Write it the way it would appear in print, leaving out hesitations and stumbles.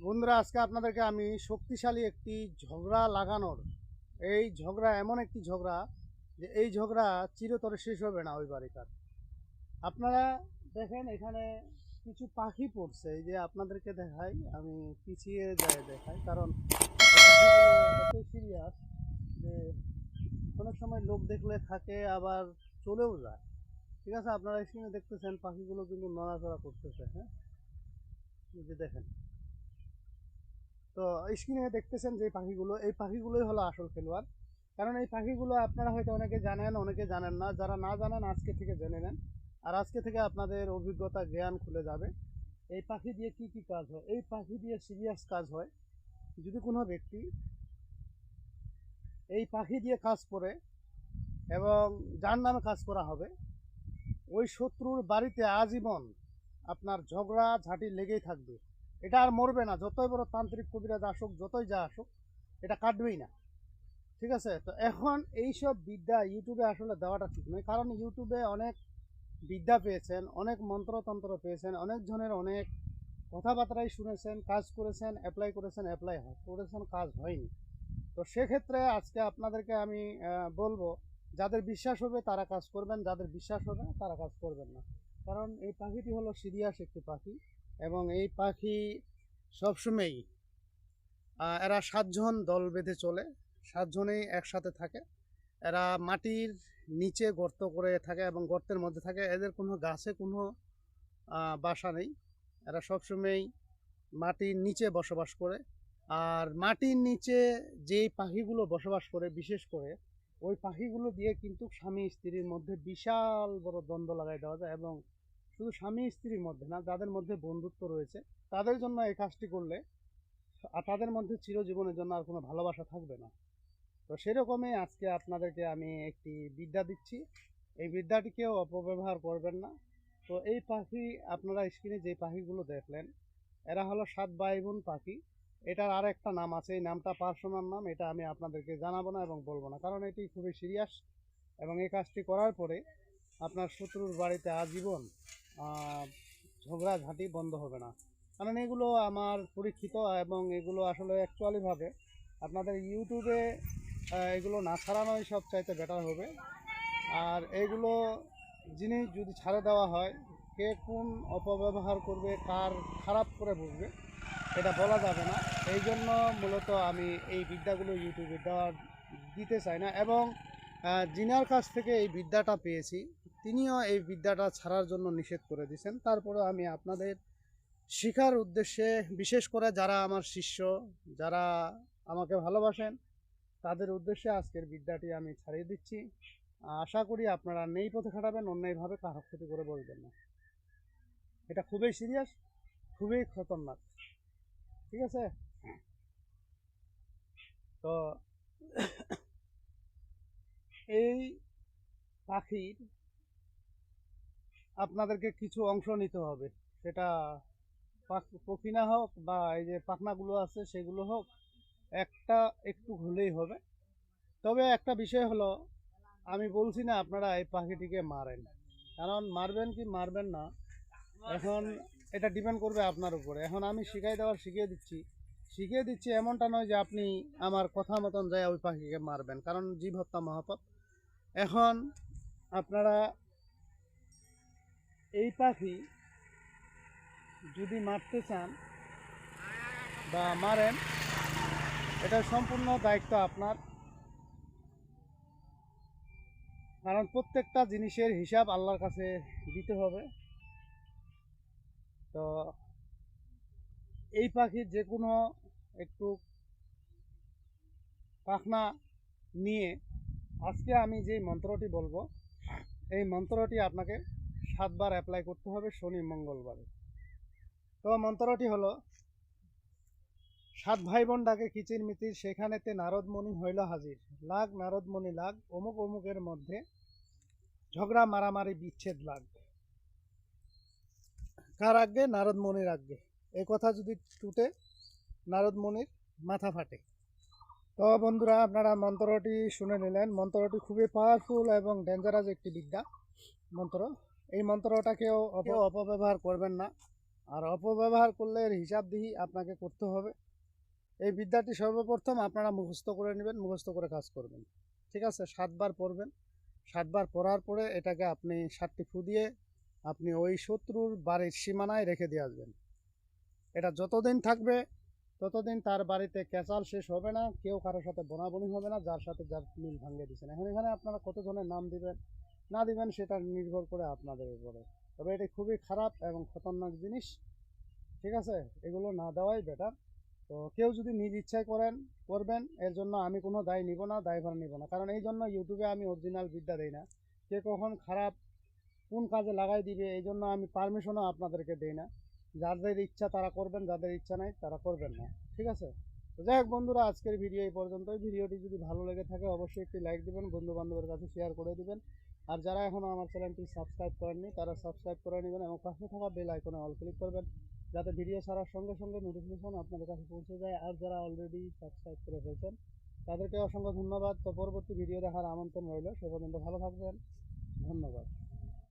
বন্ধুরা, আজকে আপনাদেরকে আমি শক্তিশালী একটি ঝগড়া লাগানোর, এই ঝগড়া এমন একটি ঝগড়া যে এই ঝগড়া চিরতরে শেষ হবে না ওই বাড়িটার। আপনারা দেখেন এখানে কিছু পাখি পড়ছে, এই যে আপনাদেরকে দেখাই, আমি পিছিয়ে যায় দেখাই, কারণ এই পাখিগুলো এত সিরিয়াস যে অনেক সময় লোক দেখলে থাকে আবার চলেও যায়। ঠিক আছে, আপনারা স্ক্রিনে দেখতেছেন পাখিগুলো কিন্তু নড়াচড়া করতেছে। হ্যাঁ, এই যে দেখেন, তো স্ক্রিনে দেখতেছেন যে পাখিগুলো, এই পাখিগুলোই হলো আসল খেলোয়াড়। কারণ এই পাখিগুলো আপনারা হয়তো অনেকে জানেন, অনেকে জানেন না। যারা না জানেন আজকে থেকে জেনে নেন, আর আজকে থেকে আপনাদের অভিজ্ঞতা জ্ঞান খুলে যাবে। এই পাখি দিয়ে কি কি কাজ হয়, এই পাখি দিয়ে সিরিয়াস কাজ হয়। যদি কোনো ব্যক্তি এই পাখি দিয়ে কাজ করে এবং যার নামে কাজ করা হবে, ওই শত্রুর বাড়িতে আজীবন আপনার ঝগড়া ঝাঁটি লেগেই থাকবে। এটা আর মরবে না, যতই বড় তান্ত্রিক কবিরাজ আসুক, যতই যা আসুক, এটা কাটবেই না। ঠিক আছে, তো এখন এইসব বিদ্যা ইউটিউবে আসলে দেওয়াটা ঠিক নয়, কারণ ইউটিউবে অনেক বিদ্যা পেয়েছেন, অনেক মন্ত্রতন্ত্র পেয়েছেন, অনেক জনের অনেক কথাবার্তাই শুনেছেন, কাজ করেছেন, অ্যাপ্লাই করেছেন, করেছেন, কাজ হয়নি। তো সেক্ষেত্রে আজকে আপনাদেরকে আমি বলবো, যাদের বিশ্বাস হবে তারা কাজ করবেন, যাদের বিশ্বাস হবে না তারা কাজ করবেন না। কারণ এই পাখিটি হলো সিরিয়াস একটি পাখি, এবং এই পাখি সবসময়ই এরা 7 জন দল বেঁধে চলে, 7 জনেই একসাথে থাকে। এরা মাটির নিচে গর্ত করে থাকে এবং গর্তের মধ্যে থাকে। এদের কোনো গাছে কোনো বাসা নেই। এরা সবসময়ই মাটির নিচে বসবাস করে। আর মাটির নিচে যেই পাখিগুলো বসবাস করে, বিশেষ করে ওই পাখিগুলো দিয়ে কিন্তু স্বামী স্ত্রীর মধ্যে বিশাল বড় দ্বন্দ্ব লাগাই দেওয়া যায়। এবং শুধু স্বামী স্ত্রীর মধ্যে না, যাদের মধ্যে বন্ধুত্ব রয়েছে তাদের জন্য এই কাজটি করলে আর তাদের মধ্যে চিরজীবনের জন্য আর কোনো ভালোবাসা থাকবে না। তো সেরকমই আজকে আপনাদেরকে আমি একটি বিদ্যা দিচ্ছি, এই বিদ্যাটিকেও অপব্যবহার করবেন না। তো এই পাখি, আপনারা স্ক্রিনে যে পাখিগুলো দেখলেন, এরা হলো 7 ভাই বোন পাখি। এটার আর একটা নাম আছে, এই নামটা পার্সোনাল নাম, এটা আমি আপনাদেরকে জানাবো না এবং বলবো না, কারণ এটি খুবই সিরিয়াস। এবং এই কাজটি করার পরে আপনার শত্রুর বাড়িতে আজীবন ঝগড়াঝাঁটি বন্ধ হবে না। কারণ এগুলো আমার পরীক্ষিত, এবং এগুলো আসলে অ্যাকচুয়ালিভাবে আপনাদের ইউটিউবে এগুলো না ছাড়ানোই সব চাইতে বেটার হবে। আর এইগুলো জিনিস যদি ছাড়ে দেওয়া হয়, কে কোন অপব্যবহার করবে, কার খারাপ করে বুঝবে, এটা বলা যাবে না। এই জন্য মূলত আমি এই বিদ্যাগুলো ইউটিউবে দিতে চাই না। এবং যিনার কাছ থেকে এই বিদ্যাটা পেয়েছি, তিনিও এই বিদ্যাটা ছাড়ার জন্য নিষেধ করে দিয়েছেন। তারপরে আমি আপনাদের শেখার উদ্দেশ্যে, বিশেষ করে যারা আমার শিষ্য, যারা আমাকে ভালোবাসেন, তাদের উদ্দেশ্যে আজকের বিদ্যাটি আমি ছাড়িয়ে দিচ্ছি। আশা করি আপনারা নেই পথে খাটাবেন, অন্যায়ভাবে কারো ক্ষতি করে বলবেন না। এটা খুবই সিরিয়াস, খুবই খতরনাক। ঠিক আছে, তো এই পাখির আপনাদেরকে কিছু অংশ নিতে হবে। সেটা পখিনা হোক বা এই যে পাখনাগুলো আছে সেগুলো হোক, একটা একটু হলেই হবে। তবে একটা বিষয় হলো, আমি বলছি না আপনারা এই পাখিটিকে মারেন, কারণ মারবেন কি মারবেন না এখন এটা ডিপেন্ড করবে আপনার উপরে। এখন আমি শিখিয়ে দিচ্ছি, এমনটা নয় যে আপনি আমার কথা মতন যায় ওই পাখিকে মারবেন, কারণ জীব হত্যা মহাপাপ। এখন আপনারা এই পাখি যদি মারতে চান বা মারেন, এটা সম্পূর্ণ দায়িত্ব আপনার, কারণ প্রত্যেকটা জিনিসের হিসাব আল্লাহর কাছে দিতে হবে। তো এই পাখির যে কোনো একটু পাখনা নিয়ে আজকে আমি যে মন্ত্রটি বলবো, এই মন্ত্রটি আপনাকে 7 বার অ্যাপ্লাই করতে হবে, শনি মঙ্গলবারে। তো মন্ত্রটি হলো, 7 ভাই বোন ডাকে কিচির মিচির, সেখানেতে নারদমণি হইল হাজির। লাগ নারদমণি লাগ, অমুক অমুকের মধ্যে ঝগড়া মারামারি বিচ্ছেদ লাগ। কার আগে? নারদমণির আগে। এই কথা যদি টুটে, নারদমণির মাথা ফাটে। তো বন্ধুরা, আপনারা মন্ত্রটি শুনে নিলেন। মন্ত্রটি খুবই পাওয়ারফুল এবং ডেঞ্জারাস একটি বিদ্যা মন্ত্র। এই মন্ত্রটাকেও অপব্যবহার করবেন না। আর অপব্যবহার করলে এর হিসাবদিহি আপনাকে করতে হবে। এই বিদ্যাটি সর্বপ্রথম আপনারা মুখস্থ করে নেবেন, মুখস্থ করে কাজ করবেন। ঠিক আছে, 7 বার পড়বেন। 7 বার পড়ার পরে এটাকে আপনি 7টি ফু দিয়ে আপনি ওই শত্রুর বাড়ির সীমানায় রেখে দিয়ে আসবেন। এটা যতদিন থাকবে ততদিন তার বাড়িতে ক্যাচাল শেষ হবে না, কেউ কারোর সাথে বনাবনি হবে না, যার সাথে যার মিল ভাঙিয়ে দিচ্ছেন। এখন এখানে আপনারা কতজনের নাম দিবেন না দিবেন সেটা নির্ভর করে আপনাদের উপরে। তবে এটি খুবই খারাপ এবং খতরনাক জিনিস। ঠিক আছে, এগুলো না দেওয়াই বেটার। তো কেউ যদি নিজ ইচ্ছায় করবেন, এর জন্য আমি কোনো দায় নিব না, দায়ভার নিব না। কারণ এই জন্য ইউটিউবে আমি অরিজিনাল বিদ্যা দিই না। কে কখন খারাপ কোন কাজে লাগাই দিবে এই জন্য আমি পারমিশনও আপনাদেরকে দিই না। যাদের ইচ্ছা তারা করবেন, যাদের ইচ্ছা নাই তারা করবেন না। ঠিক আছে, তো যাই হোক বন্ধুরা, আজকের ভিডিও এই পর্যন্তই। ভিডিওটি যদি ভালো লেগে থাকে অবশ্যই একটি লাইক দিবেন, বন্ধু বান্ধবের কাছে শেয়ার করে দিবেন। আর যারা এখনও আমার চ্যানেলটি সাবস্ক্রাইব করেননি তারা সাবস্ক্রাইব করে নেবেন এবং পাশে থাকা বেল আইকনে অল ক্লিক করবেন, যাতে ভিডিও ছাড়ার সঙ্গে সঙ্গে নোটিফিকেশন আপনাদের কাছে পৌঁছে যায়। আর যারা অলরেডি সাবস্ক্রাইব করে ফেলছেন তাদেরকে অসংখ্য ধন্যবাদ। তো পরবর্তী ভিডিও দেখার আমন্ত্রণ রইল। সে পর্যন্ত ভালো থাকবেন। ধন্যবাদ।